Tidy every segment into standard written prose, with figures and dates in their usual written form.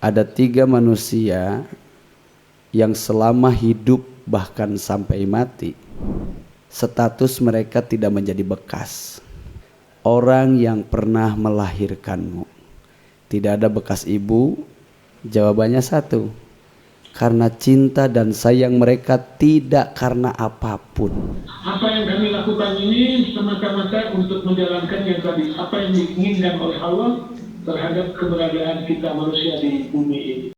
Ada 3 manusia yang selama hidup bahkan sampai mati, status mereka tidak menjadi bekas. Orang yang pernah melahirkanmu. Tidak ada bekas ibu. Jawabannya 1. Karena cinta dan sayang mereka, tidak karena apapun. Apa yang kami lakukan ini semata-mata untuk menjalankan yang tadi, apa yang diinginkan oleh Allah terhadap keberadaan kita manusia di bumi ini.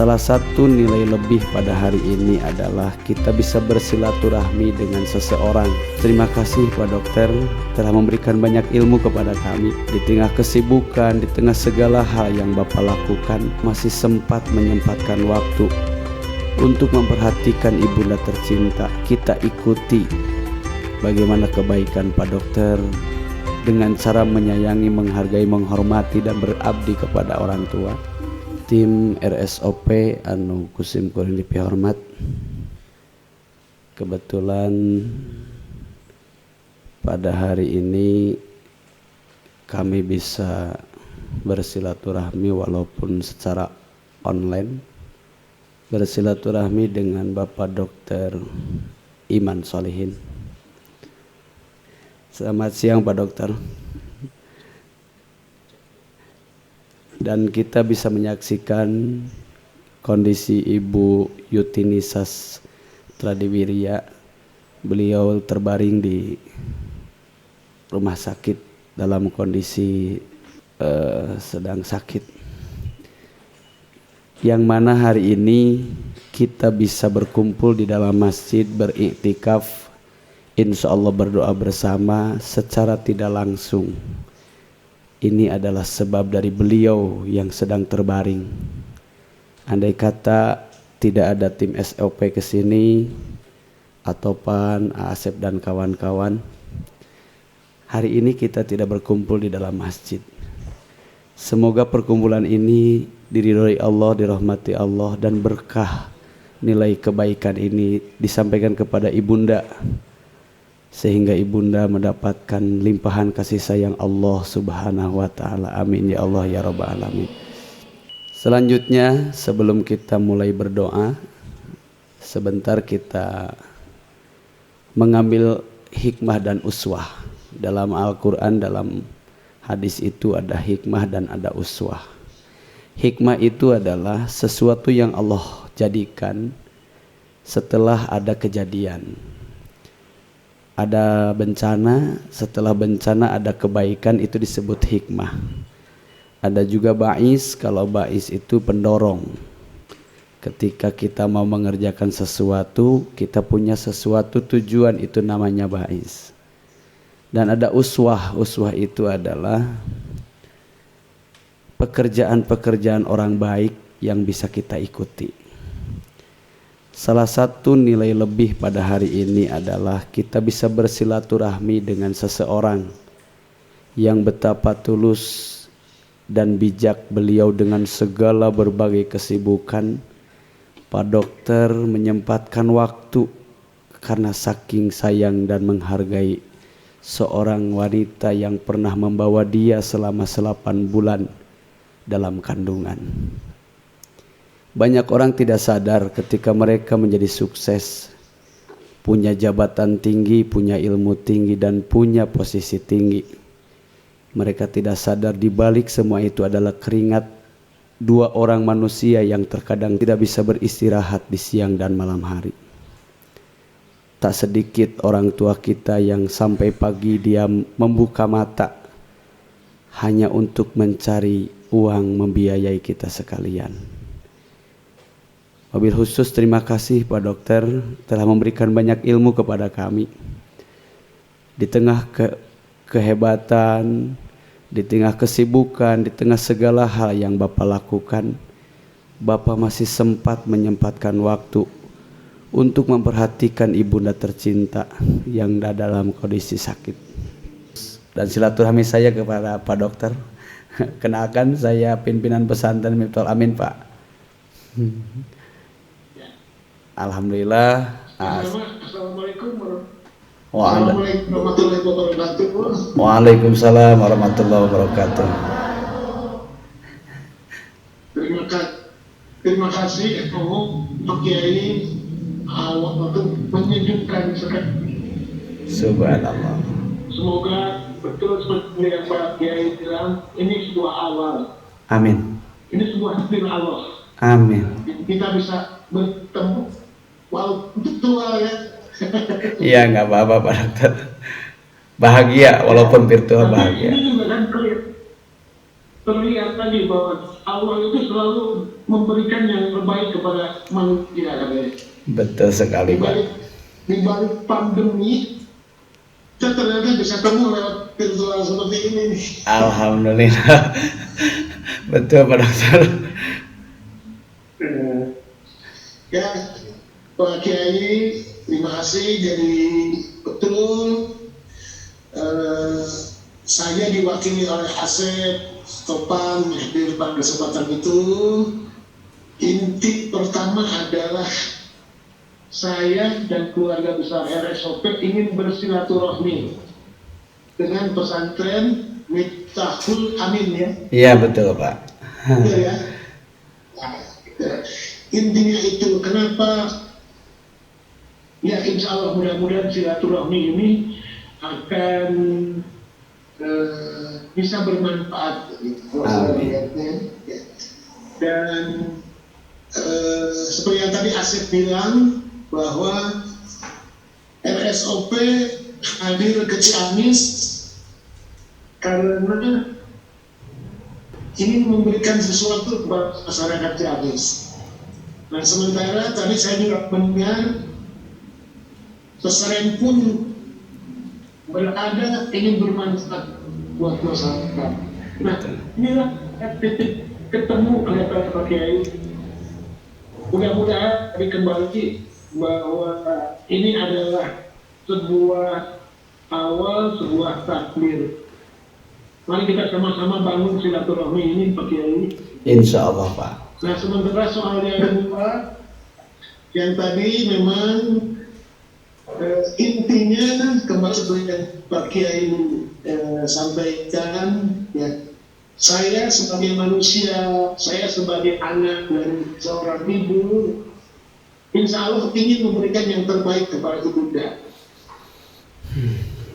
Salah satu nilai lebih pada hari ini adalah kita bisa bersilaturahmi dengan seseorang. Terima kasih Pak Dokter telah memberikan banyak ilmu kepada kami. Di tengah kesibukan, di tengah segala hal yang Bapak lakukan, masih sempat menyempatkan waktu untuk memperhatikan ibunda tercinta. Kita ikuti bagaimana kebaikan Pak Dokter dengan cara menyayangi, menghargai, menghormati, dan berabdi kepada orang tua. Tim RSOP anu kusim kuring dipihormat, kebetulan pada hari ini kami bisa bersilaturahmi walaupun secara online, bersilaturahmi dengan Bapak Dokter Iman Solihin. Selamat siang Pak Dokter. Dan kita bisa menyaksikan kondisi Ibu Yutini Sastradiwirya. Beliau terbaring di rumah sakit dalam kondisi sedang sakit. Yang mana hari ini kita bisa berkumpul di dalam masjid, beriktikaf, insya Allah berdoa bersama secara tidak langsung. Ini adalah sebab dari beliau yang sedang terbaring. Andai kata tidak ada tim SOP ke sini atau Pan, Asep dan kawan-kawan, hari ini kita tidak berkumpul di dalam masjid. Semoga perkumpulan ini diridhoi Allah, dirahmati Allah, dan berkah nilai kebaikan ini disampaikan kepada ibunda, sehingga ibunda mendapatkan limpahan kasih sayang Allah Subhanahu wa ta'ala. Amin ya Allah ya rabbal alamin. Selanjutnya, sebelum kita mulai berdoa, sebentar kita mengambil hikmah dan uswah. Dalam Al-Quran, dalam hadis itu ada hikmah dan ada uswah. Hikmah itu adalah sesuatu yang Allah jadikan setelah ada kejadian. Ada bencana, setelah bencana ada kebaikan, itu disebut hikmah. Ada juga ba'is, kalau ba'is itu pendorong. Ketika kita mau mengerjakan sesuatu, kita punya sesuatu tujuan, itu namanya ba'is. Dan ada uswah, uswah itu adalah pekerjaan-pekerjaan orang baik yang bisa kita ikuti. Salah satu nilai lebih pada hari ini adalah kita bisa bersilaturahmi dengan seseorang yang betapa tulus dan bijak beliau dengan segala berbagai kesibukan. Pak Dokter menyempatkan waktu karena saking sayang dan menghargai seorang wanita yang pernah membawa dia selama 8 bulan dalam kandungan. Banyak orang tidak sadar ketika mereka menjadi sukses, punya jabatan tinggi, punya ilmu tinggi, dan punya posisi tinggi. Mereka tidak sadar di balik semua itu adalah keringat 2 orang manusia yang terkadang tidak bisa beristirahat di siang dan malam hari. Tak sedikit orang tua kita yang sampai pagi dia membuka mata hanya untuk mencari uang membiayai kita sekalian. Wabil khusus terima kasih Pak Dokter telah memberikan banyak ilmu kepada kami. Di tengah kehebatan, di tengah kesibukan, di tengah segala hal yang Bapak lakukan, Bapak masih sempat menyempatkan waktu untuk memperhatikan ibunda tercinta yang dalam kondisi sakit. Dan silaturahmi saya kepada Pak Dokter, kenalkan saya pimpinan pesantren Miftahul Amin, Pak. Alhamdulillah. Assalamualaikum Waalaikumsalam warahmatullahi wabarakatuh. warahmatullahi wabarakatuh. Terima kasih Pak Kiai, waktu menyejukkan sekali. Subhanallah. Semoga betul seperti yang Pak Kiai bilang, ini sebuah awal. Amin. Ini sebuah takdir Allah. Amin. Kita bisa bertemu walaupun virtual ya. Iya, nggak apa-apa Pak Dokter. Bahagia walaupun virtual, bahagia. Ini juga kan terlihat tadi bahwa Allah itu selalu memberikan yang terbaik kepada manusia. Betul sekali Pak. Di balik pandemi, kita ternyata bisa ketemu lewat virtual seperti ini. Alhamdulillah. Betul Pak Dokter. Ya, Pak Kiai, terima kasih. Jadi betul saya diwakili oleh Asep Topan hadir pada kesempatan itu. Inti pertama adalah saya dan keluarga besar RSOP ingin bersilaturahmi dengan pesantren Miftahul Amin ya. Iya betul Pak. Betul ya. Nah, intinya itu kenapa ya, insya Allah mudah-mudahan silaturahmi ini akan bisa bermanfaat. Amin. Dan seperti yang tadi Asep bilang bahwa RSOP hadir ke Ciamis karena ingin memberikan sesuatu kepada masyarakat Ciamis. Nah sementara tadi saya juga mendengar pesantren pun berada ingin bermanfaat buat masyarakat. Nah inilah titik ketemu antara Pak Kiai. Mudah-mudahan kembali bahwa ini adalah sebuah awal, sebuah takdir. Mari kita sama-sama bangun silaturahmi ini Pak Kiai. Insya Allah Pak. Nah sementara soal yang kedua, yang tadi memang intinya kembali seperti yang Pak Kiai sampaikan, ya, saya sebagai manusia, saya sebagai anak dari seorang ibu, insya Allah ingin memberikan yang terbaik kepada ibunda.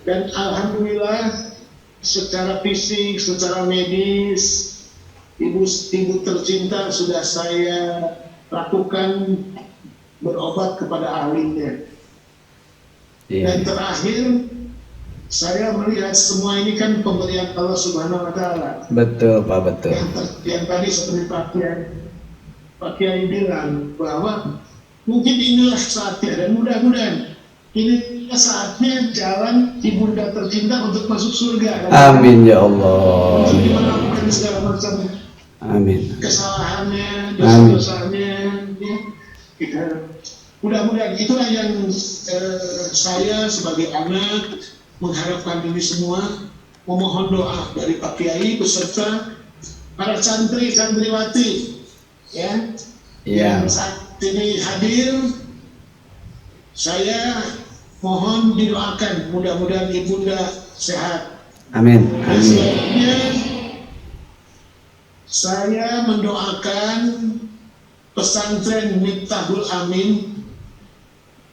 Dan alhamdulillah secara fisik, secara medis, ibu tercinta sudah saya lakukan berobat kepada ahlinya. Dan terakhir saya melihat semua ini kan pemberian Allah Subhanahu wa Ta'ala. Betul Pak, betul. Yang tadi seperti Pak Kiai bilang bahwa mungkin inilah saatnya, dan mudah-mudahan ini saatnya jalan ibunda tercinta untuk masuk surga. Amin ya Allah. Untuk melakukan segala macam Amin. kesalahannya, dosa-dosanya, ya. Mudah-mudahan itulah yang saya sebagai anak mengharapkan ini semua, memohon doa dari Pak Kiai beserta para santri-santriwati ya, yang saat ini hadir. Saya mohon didoakan mudah-mudahan ibunda sehat. Amin. Dan selanjutnya saya mendoakan pesantren Miftahul Amin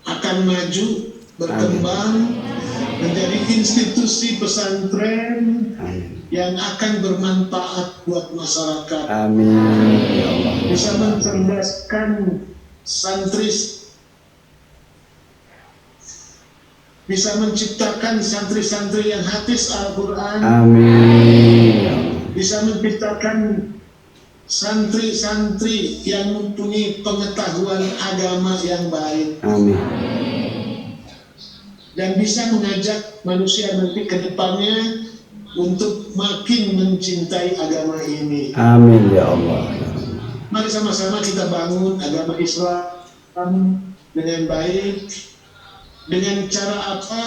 akan maju, berkembang, menjadi institusi pesantren yang akan bermanfaat buat masyarakat. Amin ya Allah. Bisa mencerdaskan santri, bisa menciptakan santri-santri yang hafiz Al-Quran. Amin ya Allah. bisa menciptakan santri-santri yang mempunyai pengetahuan agama yang baik. Amin. Dan bisa mengajak manusia nanti ke depannya untuk makin mencintai agama ini. Amin ya Allah. Mari sama-sama kita bangun agama Islam dengan baik. Dengan cara apa?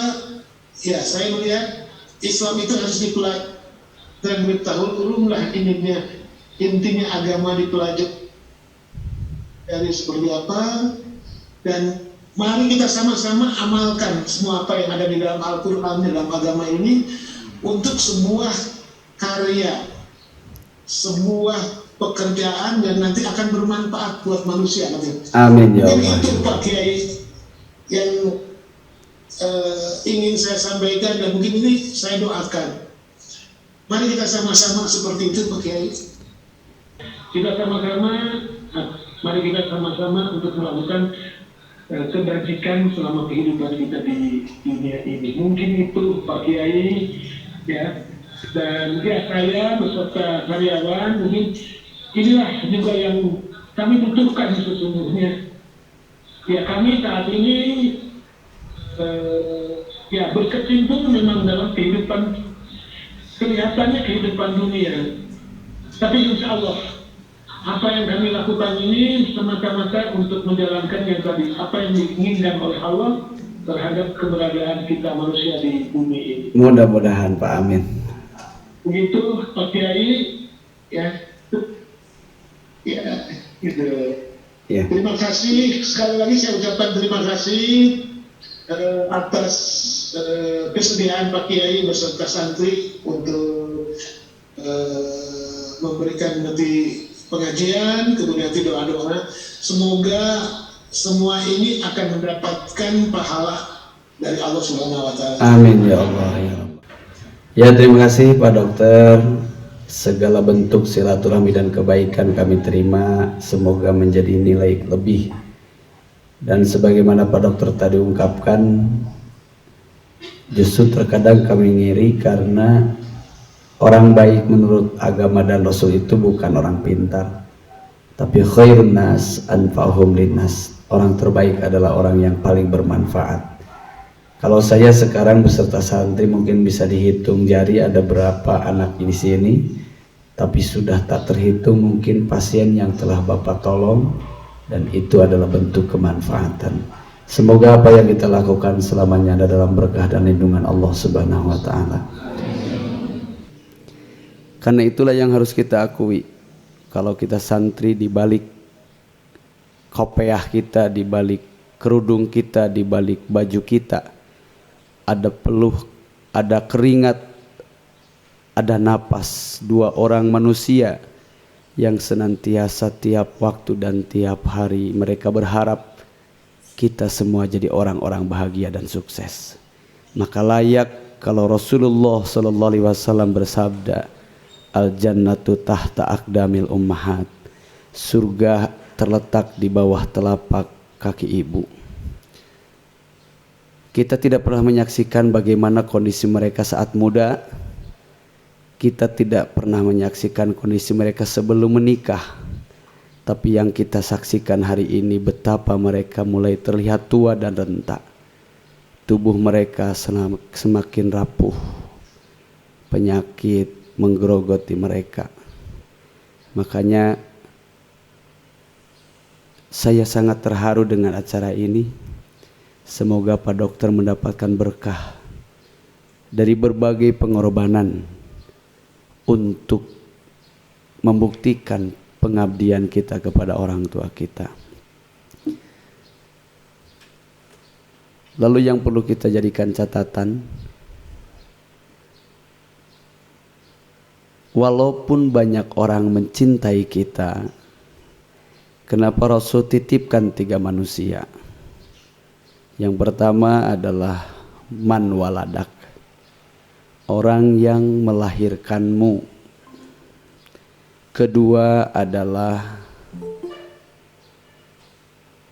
Ya, saya melihat Islam itu harus dipelajari dan bertahun ulumlah intinya agama dipelajari dari seperti apa, dan mari kita sama-sama amalkan semua apa yang ada di dalam Al-Quran, dalam agama ini, untuk sebuah karya, sebuah pekerjaan yang nanti akan bermanfaat buat manusia. Amin ya Allah. Itu Pak Kiai yang ingin saya sampaikan, dan mungkin ini saya doakan. Mari kita sama-sama seperti itu Pak Kiai. Mari kita sama-sama untuk melakukan kebajikan selama kehidupan kita di dunia ini. Mungkin itu Pak Kiai, ya. Dan ya, saya beserta karyawan, mungkin inilah juga yang kami butuhkan sesungguhnya. Ya, kami saat ini ya berkecimpung memang dalam kehidupan, kelihatannya kehidupan dunia. Tapi insya Allah apa yang kami lakukan ini semata-mata untuk menjalankan yang tadi, apa yang diinginkan oleh Allah terhadap keberadaan kita manusia di bumi ini. Mudah-mudahan Pak, amin. Begitu Pak Kiai, ya, ya, gitu. Ya. Terima kasih sekali lagi, saya ucapkan terima kasih atas kesediaan Pak Kiai beserta santri untuk memberikan nanti pengajian, kemudian nanti doa-doa. Semoga semua ini akan mendapatkan pahala dari Allah Subhanahu wa Ta'ala. Amin ya Allah ya Rabb. Ya, terima kasih Pak Dokter. Segala bentuk silaturahmi dan kebaikan kami terima, semoga menjadi nilai lebih. Dan sebagaimana Pak Dokter tadi ungkapkan, justru terkadang kami ngiri karena orang baik menurut agama dan Rasul itu bukan orang pintar, tapi khairun nas anfa'uhum linnas. Orang terbaik adalah orang yang paling bermanfaat. Kalau saya sekarang beserta santri mungkin bisa dihitung jari ada berapa anak di sini, tapi sudah tak terhitung mungkin pasien yang telah Bapak tolong, dan itu adalah bentuk kemanfaatan. Semoga apa yang kita lakukan selamanya ada dalam berkah dan lindungan Allah Subhanahu wa Ta'ala. Karena itulah yang harus kita akui, kalau kita santri, di balik kopiah kita, di balik kerudung kita, di balik baju kita, ada peluh, ada keringat, ada napas dua orang manusia yang senantiasa tiap waktu dan tiap hari mereka berharap kita semua jadi orang-orang bahagia dan sukses. Maka layak kalau Rasulullah sallallahu alaihi wasallam bersabda, al jannatu tahta aqdamil ummahat, surga terletak di bawah telapak kaki ibu. Kita tidak pernah menyaksikan bagaimana kondisi mereka saat muda. Kita tidak pernah menyaksikan kondisi mereka sebelum menikah. Tapi yang kita saksikan hari ini betapa mereka mulai terlihat tua dan renta. Tubuh mereka semakin rapuh. Penyakit menggerogoti mereka. Makanya saya sangat terharu dengan acara ini. Semoga Pak Dokter mendapatkan berkah dari berbagai pengorbanan untuk membuktikan pengabdian kita kepada orang tua kita. Lalu yang perlu kita jadikan catatan, walaupun banyak orang mencintai kita, kenapa Rasul titipkan 3 manusia? Yang pertama adalah man waladak, orang yang melahirkanmu. Kedua adalah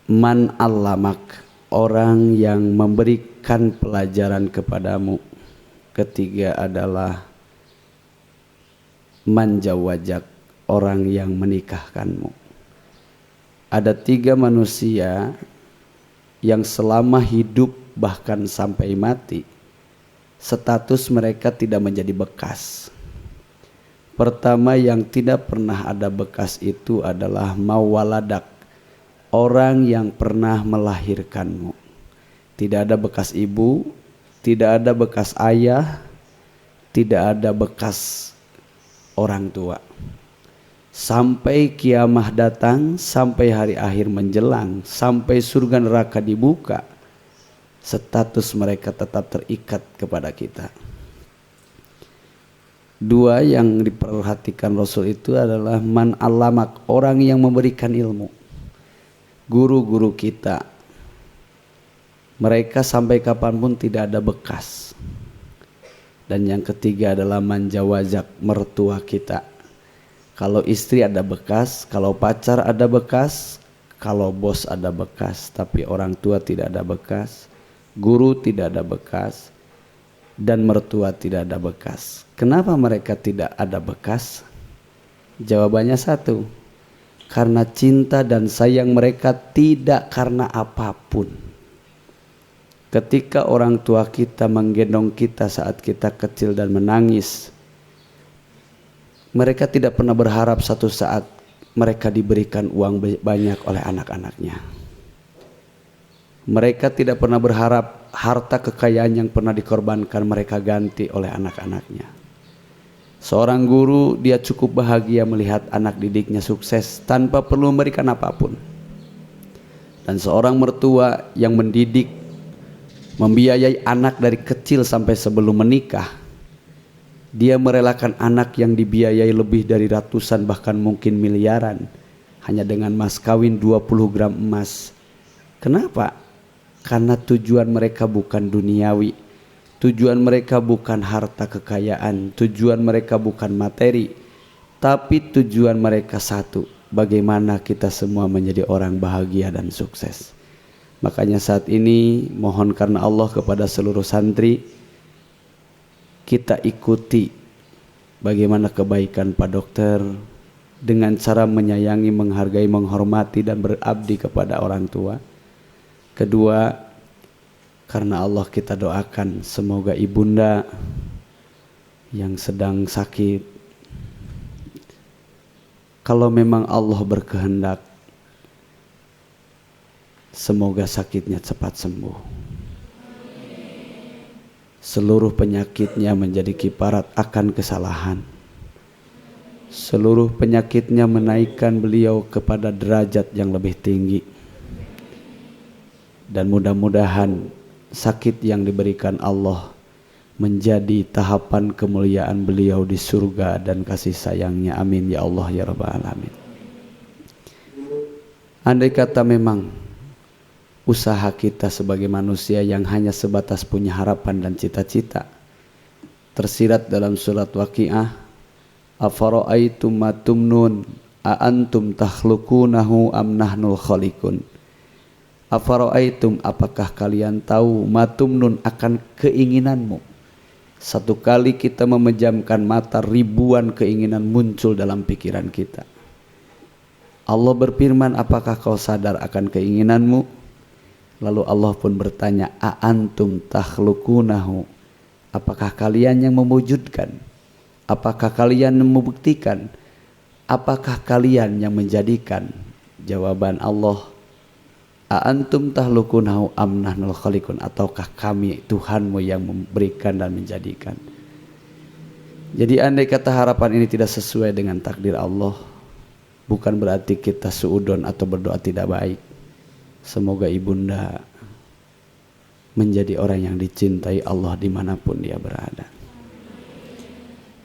man allamak, orang yang memberikan pelajaran kepadamu. Ketiga adalah manjawajak, orang yang menikahkanmu. Ada 3 manusia yang selama hidup bahkan sampai mati status mereka tidak menjadi bekas. Pertama yang tidak pernah ada bekas itu adalah mawaladak, orang yang pernah melahirkanmu. Tidak ada bekas ibu, tidak ada bekas ayah, tidak ada bekas orang tua. Sampai kiamah datang, sampai hari akhir menjelang, sampai surga neraka dibuka, status mereka tetap terikat kepada kita. 2 yang diperhatikan Rasul itu adalah man alamak, orang yang memberikan ilmu. Guru-guru kita, mereka sampai kapanpun tidak ada bekas. Dan yang ketiga adalah manjawajak, mertua kita. Kalau istri ada bekas, kalau pacar ada bekas, kalau bos ada bekas, tapi orang tua tidak ada bekas, guru tidak ada bekas, dan mertua tidak ada bekas. Kenapa mereka tidak ada bekas? Jawabannya satu, karena cinta dan sayang mereka tidak karena apapun. Ketika orang tua kita menggendong kita saat kita kecil dan menangis, mereka tidak pernah berharap satu saat mereka diberikan uang banyak oleh anak-anaknya. Mereka tidak pernah berharap harta kekayaan yang pernah dikorbankan mereka ganti oleh anak-anaknya. Seorang guru, dia cukup bahagia melihat anak didiknya sukses tanpa perlu memberikan apapun. Dan seorang mertua yang mendidik, membiayai anak dari kecil sampai sebelum menikah, dia merelakan anak yang dibiayai lebih dari ratusan bahkan mungkin miliaran hanya dengan mas kawin 20 gram emas. Kenapa? Karena tujuan mereka bukan duniawi, tujuan mereka bukan harta kekayaan, tujuan mereka bukan materi, tapi tujuan mereka satu, bagaimana kita semua menjadi orang bahagia dan sukses. Makanya saat ini mohon karena Allah kepada seluruh santri, kita ikuti bagaimana kebaikan Pak Dokter dengan cara menyayangi, menghargai, menghormati dan berabdi kepada orang tua. Kedua, karena Allah kita doakan semoga ibunda yang sedang sakit, kalau memang Allah berkehendak, semoga sakitnya cepat sembuh. Seluruh penyakitnya menjadi kiparat akan kesalahan. Seluruh penyakitnya menaikkan beliau kepada derajat yang lebih tinggi. Dan mudah-mudahan sakit yang diberikan Allah menjadi tahapan kemuliaan beliau di surga dan kasih sayangnya. Amin ya Allah ya Rabbal Alamin. Andai kata memang usaha kita sebagai manusia yang hanya sebatas punya harapan dan cita-cita, tersirat dalam surat Waqiah, afara'aitum ma tumnun a antum takhluqunahu am nahnul khaliqun. Afara'aitum, apakah kalian tahu, matumnun, akan keinginanmu. Satu kali kita memejamkan mata, ribuan keinginan muncul dalam pikiran kita. Allah berfirman, apakah kau sadar akan keinginanmu? Lalu Allah pun bertanya, a antum takhluqunahu, apakah kalian yang mewujudkan? Apakah kalian yang membuktikan? Apakah kalian yang menjadikan? Jawaban Allah, a antum tahlukunahu am nahnul khaliqun, ataukah kami Tuhanmu yang memberikan dan menjadikan. Jadi andai kata harapan ini tidak sesuai dengan takdir Allah, bukan berarti kita suudon atau berdoa tidak baik. Semoga ibunda menjadi orang yang dicintai Allah dimanapun dia berada.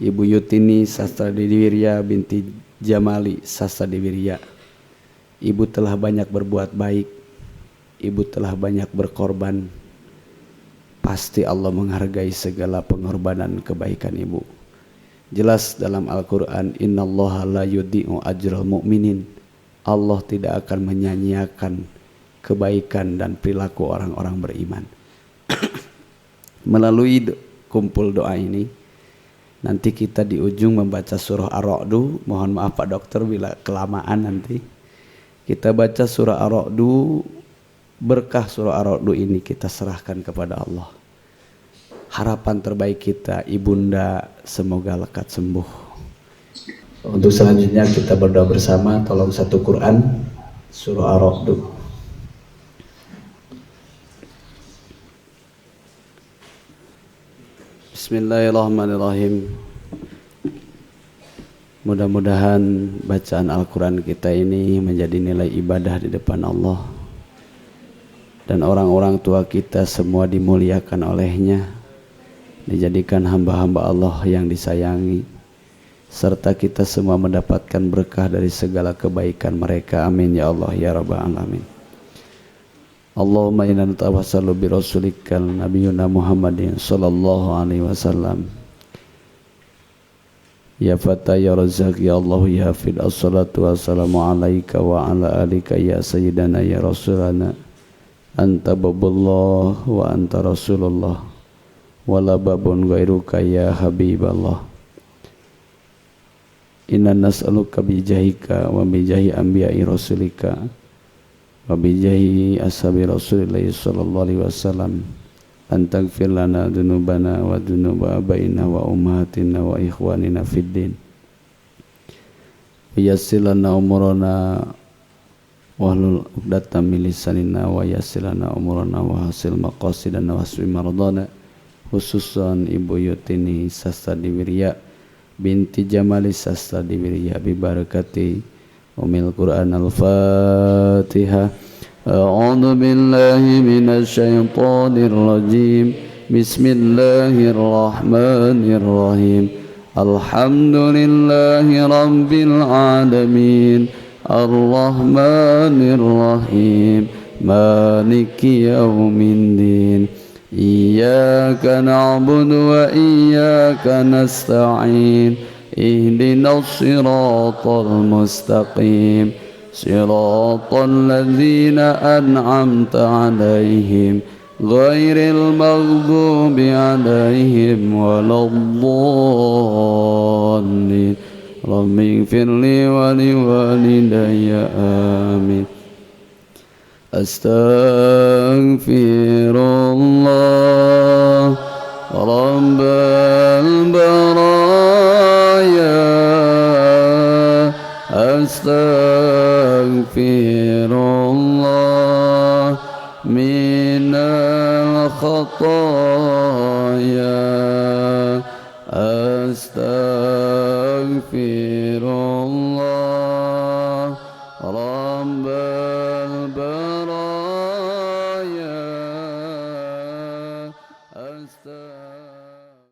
Ibu Yutini Sastadiwirya binti Jamali Sastadiwirya, ibu telah banyak berbuat baik, ibu telah banyak berkorban. Pasti Allah menghargai segala pengorbanan kebaikan ibu. Jelas dalam Al-Quran, innallaha la yudhi'u ajral mu'minin, Allah tidak akan menyanyiakan kebaikan dan perilaku orang-orang beriman. Melalui kumpul doa ini, Nanti kita di ujung membaca surah Ar-Ra'du. Mohon maaf Pak Dokter bila kelamaan nanti. Kita baca surah Ar-Ra'du. Berkah surah Ar-Ra'du ini kita serahkan kepada Allah. Harapan terbaik kita, Ibunda semoga lekat sembuh. Untuk selanjutnya kita berdoa bersama. Tolong satu Quran surah Ar-Ra'du. Bismillahirrahmanirrahim. Mudah-mudahan bacaan Al-Quran kita ini menjadi nilai ibadah di depan Allah, dan orang-orang tua kita semua dimuliakan olehnya, dijadikan hamba-hamba Allah yang disayangi, serta kita semua mendapatkan berkah dari segala kebaikan mereka. Amin ya Allah ya Rabbal Alamin. Allahumma inna natawassalu bi rasulikal nabiyuna Muhammadin sallallahu alaihi wasallam. Ya Fatah ya Razak ya Allah ya Hafid, assalatu wassalamu alaika wa ala alika ya Sayyidana ya Rasulana. Anta babullah wa anta Rasulullah, wala babun ghairuka ya Habiballah. Inna nas'aluka bijahika wa bijahi anbiya'i rasulika wa bijahi ashabi Rasulillah sallallahu alaihi wasallam an taghfir lana dzunubana wa dzunuba abaina wa ummahatina wa ikhwanina fid din wa yassir lana umurana wahlul 'uqdatam min lisanina wa yassir lana umurana wa hasil maqasidana wa hasbi maradana, khususan Ibu Yutini Sastadi Wirya binti Jamali Sastadi Wirya bi barakati Umil Quran Al-Fatihah. A'udzu billahi minasy syaithanir rajim. Bismillahirrahmanirrahim. Alhamdulillahi rabbil alamin. Ar-Rahmanir Rahim. Maliki yaumiddin. Iyyaka na'budu wa iyyaka nasta'in. Ihdinas siratal mustaqim, siratal ladzina an'amta 'alaihim ghairil maghdubi 'alaihim waladdallin. Rabbighfirli wa liwalidayya amin. Astaghfirullah rabbal baraya, astaghfirullah minal khataya, astaghfirullah rabbal baraya, astaghfirullah.